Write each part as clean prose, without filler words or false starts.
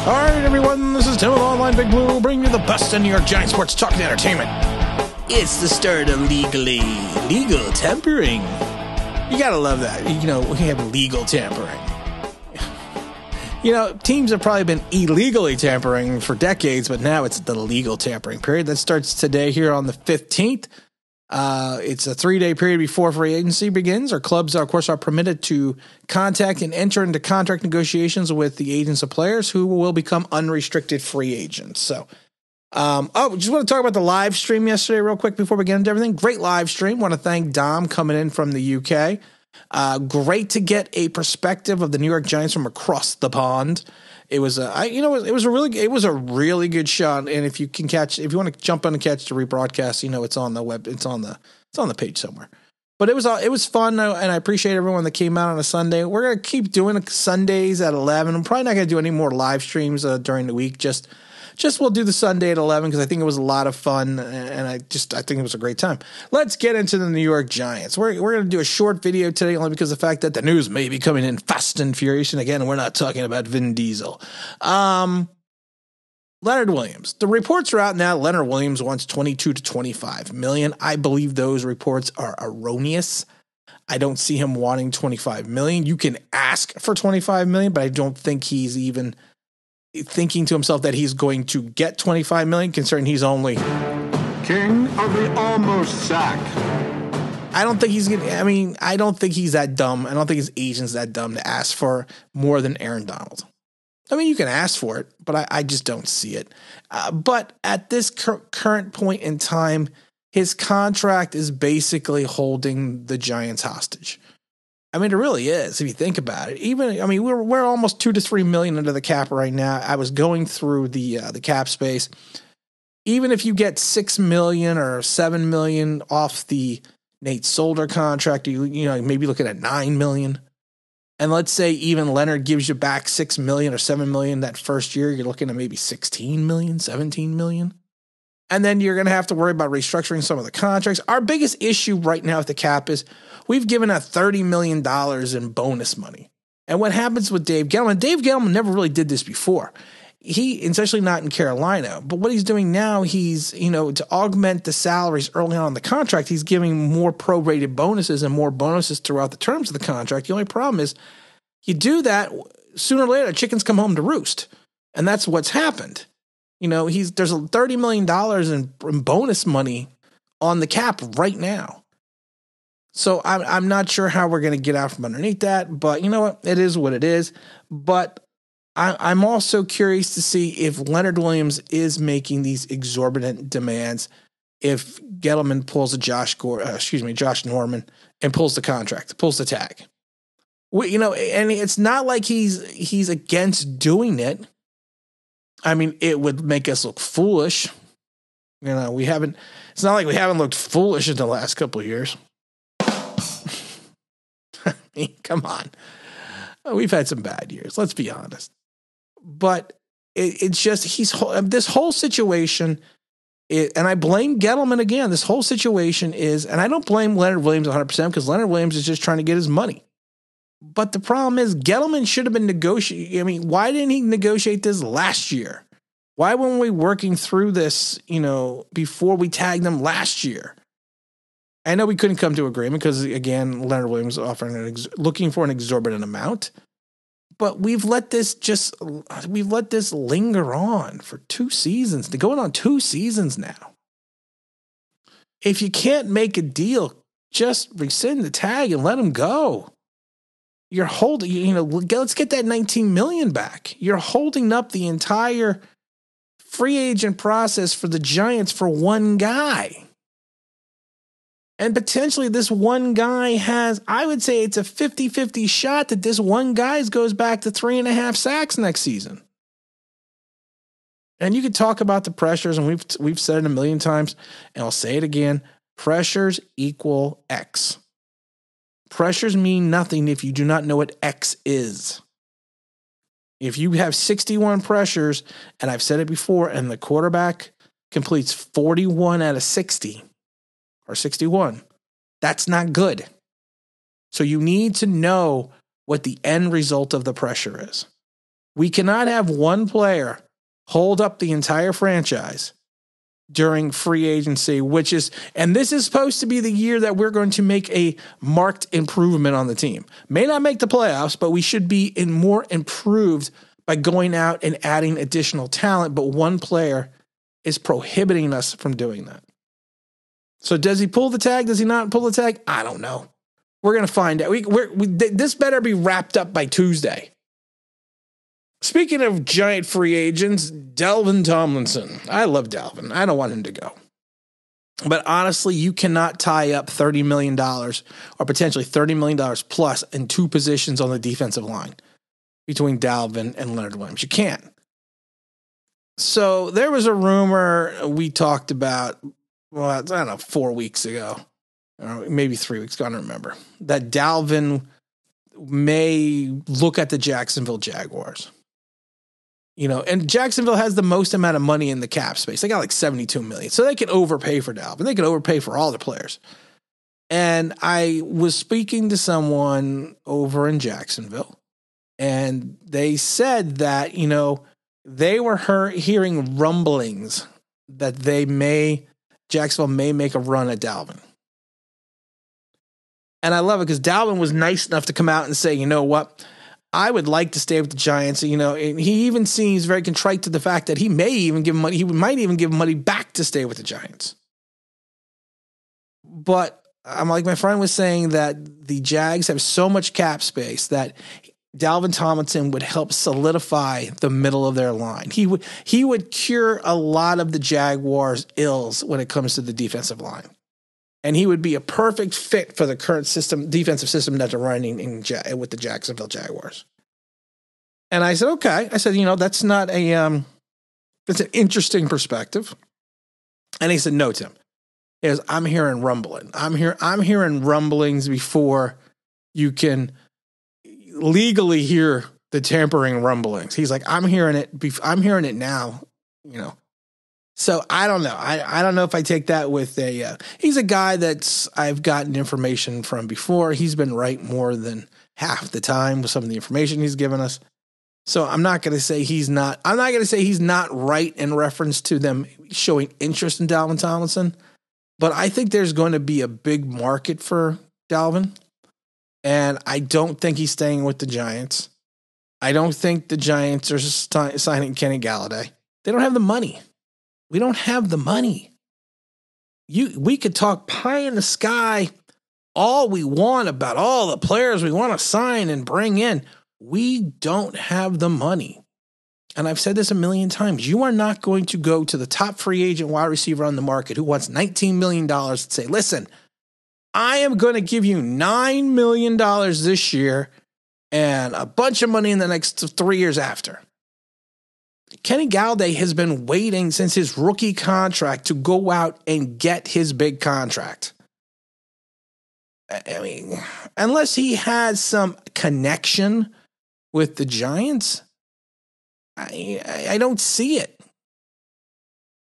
All right, everyone, this is Tim with Online Big Blue, bringing you the best in New York Giants sports talk and entertainment. It's the start of legal tampering. You gotta love that. You know, we have legal tampering. You know, teams have probably been illegally tampering for decades, but now it's the legal tampering period that starts today here on the 15th. It's a 3-day period before free agency begins. Our clubs, of course, are permitted to contact and enter into contract negotiations with the agents of players who will become unrestricted free agents. So, just want to talk about the live stream yesterday real quick before we get into everything. Great live stream. Want to thank Dom coming in from the UK. Great to get a perspective of the New York Giants from across the pond. It was a really good shot. And if you want to jump on and catch the rebroadcast, you know, it's on the web, it's on the page somewhere. But it was fun, and I appreciate everyone that came out on a Sunday. We're going to keep doing Sundays at 11. I'm probably not going to do any more live streams during the week. Just we'll do the Sunday at 11 because I think it was a lot of fun, and I think it was a great time. Let's get into the New York Giants. We're going to do a short video today only because of the fact that the news may be coming in fast and furious. And again, we're not talking about Vin Diesel. Leonard Williams. The reports are out now. Leonard Williams wants $22 to $25 million. I believe those reports are erroneous. I don't see him wanting $25 million. You can ask for $25 million, but I don't think he's even thinking to himself that he's going to get $25 million, considering he's only king of the almost sack. I don't think he's that dumb. I don't think his agent's that dumb to ask for more than Aaron Donald. I mean, you can ask for it, but I just don't see it. But at this current point in time, his contract is basically holding the Giants hostage. I mean, it really is, if you think about it. We're almost $2 to $3 million under the cap right now. I was going through the cap space. Even if you get $6 million or $7 million off the Nate Solder contract, you know, maybe looking at $9 million. And let's say even Leonard gives you back $6 million or $7 million that first year, you're looking at maybe $16 million, $17 million. And then you're going to have to worry about restructuring some of the contracts. Our biggest issue right now with the cap is we've given out $30 million in bonus money. And what happens with Dave Gettleman never really did this before. Especially not in Carolina. But what he's doing now, to augment the salaries early on in the contract, he's giving more prorated bonuses and more bonuses throughout the terms of the contract. The only problem is you do that, sooner or later, chickens come home to roost. And that's what's happened. You know, there's $30 million in bonus money on the cap right now. So I'm not sure how we're going to get out from underneath that, but you know what? It is what it is. But I'm also curious to see if Leonard Williams is making these exorbitant demands, if Gettleman pulls a Josh Norman and pulls the contract, pulls the tag. And it's not like he's against doing it. I mean, it would make us look foolish. You know, it's not like we haven't looked foolish in the last couple of years. I mean, come on. We've had some bad years, let's be honest. But it's just, this whole situation, and I blame Gettleman again, this whole situation is, and I don't blame Leonard Williams 100% because Leonard Williams is just trying to get his money. But the problem is Gettleman should have been negotiating. I mean, why didn't he negotiate this last year? Why weren't we working through this, before we tagged them last year? I know we couldn't come to agreement because, again, Leonard Williams was looking for an exorbitant amount. But we've let this linger on for 2 seasons. They're going on 2 seasons now. If you can't make a deal, just rescind the tag and let him go. You're holding, let's get that $19 million back. You're holding up the entire free agent process for the Giants for one guy. And potentially this one guy I would say it's a 50-50 shot that this one guy goes back to 3.5 sacks next season. And you could talk about the pressures, and we've said it a million times, and I'll say it again. Pressures equal X. Pressures mean nothing if you do not know what X is. If you have 61 pressures, and I've said it before, and the quarterback completes 41 out of 60 or 61, that's not good. So you need to know what the end result of the pressure is. We cannot have one player hold up the entire franchise during free agency, and this is supposed to be the year that we're going to make a marked improvement on the team. May not make the playoffs, but we should be more improved by going out and adding additional talent. But one player is prohibiting us from doing that. So does he pull the tag? Does he not pull the tag? I don't know. We're going to find out. This better be wrapped up by Tuesday. Speaking of giant free agents, Dalvin Tomlinson. I love Dalvin. I don't want him to go. But honestly, you cannot tie up $30 million or potentially $30 million plus in two positions on the defensive line between Dalvin and Leonard Williams. You can't. So there was a rumor we talked about, well, I don't know, 4 weeks ago, or maybe 3 weeks ago, I don't remember, that Dalvin may look at the Jacksonville Jaguars. And Jacksonville has the most amount of money in the cap space. They got like $72 million. So they can overpay for Dalvin. They can overpay for all the players. And I was speaking to someone over in Jacksonville, and they said that, they were hearing rumblings that Jacksonville may make a run at Dalvin. And I love it because Dalvin was nice enough to come out and say, you know what? I would like to stay with the Giants. And he even seems very contrite to the fact that he may even give money. He might even give money back to stay with the Giants. But I'm like my friend was saying that the Jags have so much cap space that Dalvin Tomlinson would help solidify the middle of their line. He would cure a lot of the Jaguars' ills when it comes to the defensive line. And he would be a perfect fit for the current defensive system that they're running with the Jacksonville Jaguars. And I said, okay. I said, that's not that's an interesting perspective. And he said, no, Tim. He goes, I'm hearing rumbling. I'm hearing rumblings before you can legally hear the tampering rumblings. He's like, I'm hearing it. I'm hearing it now, So I don't know. I don't know if I take that with he's a guy I've gotten information from before. He's been right more than half the time with some of the information he's given us. So I'm not going to say he's not right in reference to them showing interest in Dalvin Tomlinson, but I think there's going to be a big market for Dalvin. And I don't think he's staying with the Giants. I don't think the Giants are signing Kenny Galladay. They don't have the money. We don't have the money. We could talk pie in the sky all we want about all the players we want to sign and bring in. We don't have the money. And I've said this a million times. You are not going to go to the top free agent wide receiver on the market who wants $19 million and say, listen, I am going to give you $9 million this year and a bunch of money in the next 3 years after. Kenny Galladay has been waiting since his rookie contract to go out and get his big contract. I mean, unless he has some connection with the Giants, I don't see it.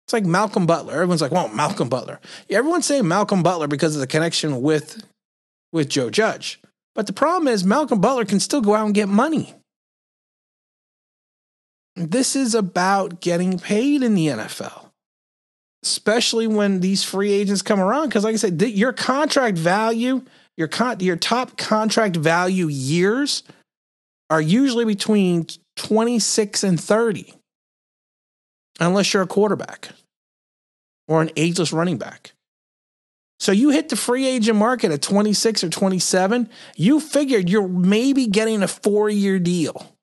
It's like Malcolm Butler. Everyone's like, well, Malcolm Butler. Everyone's saying Malcolm Butler because of the connection with Joe Judge. But the problem is Malcolm Butler can still go out and get money. This is about getting paid in the NFL, especially when these free agents come around. Because like I said, your contract value, your top contract value years are usually between 26 and 30. Unless you're a quarterback or an ageless running back. So you hit the free agent market at 26 or 27, you figured you're maybe getting a 4-year deal.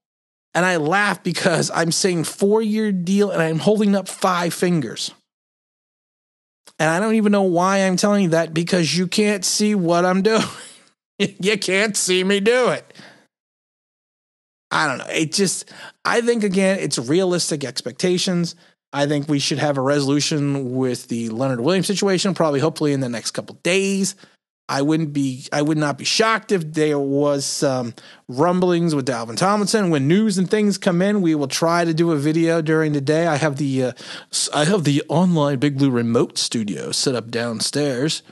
And I laugh because I'm saying 4-year deal and I'm holding up 5 fingers. And I don't even know why I'm telling you that, because you can't see what I'm doing. You can't see me do it. I don't know. I think, again, it's realistic expectations. I think we should have a resolution with the Leonard Williams situation, probably hopefully in the next couple of days. I would not be shocked if there was some rumblings with Dalvin Tomlinson. When news and things come in, we will try to do a video during the day. I have the online Big Blue remote studio set up downstairs,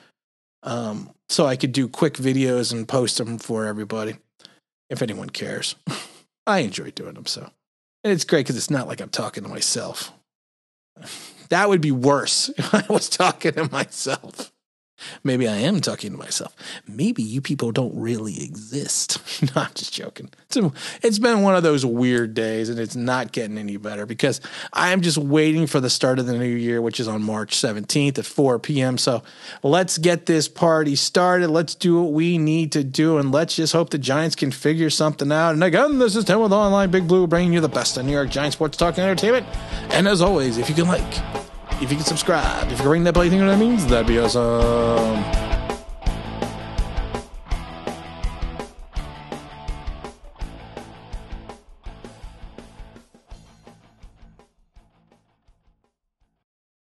so I could do quick videos and post them for everybody if anyone cares. I enjoy doing them, so And it's great because it's not like I'm talking to myself. That would be worse if I was talking to myself. Maybe I am talking to myself. Maybe you people don't really exist. No, I'm just joking. It's been one of those weird days, and it's not getting any better because I am just waiting for the start of the new year, which is on March 17th at 4 p.m. So let's get this party started. Let's do what we need to do, and let's just hope the Giants can figure something out. And again, this is Tim with Online Big Blue, bringing you the best of New York Giants sports talk and entertainment. And as always, if you can subscribe, if you can ring that bell, you think what that means? That'd be awesome.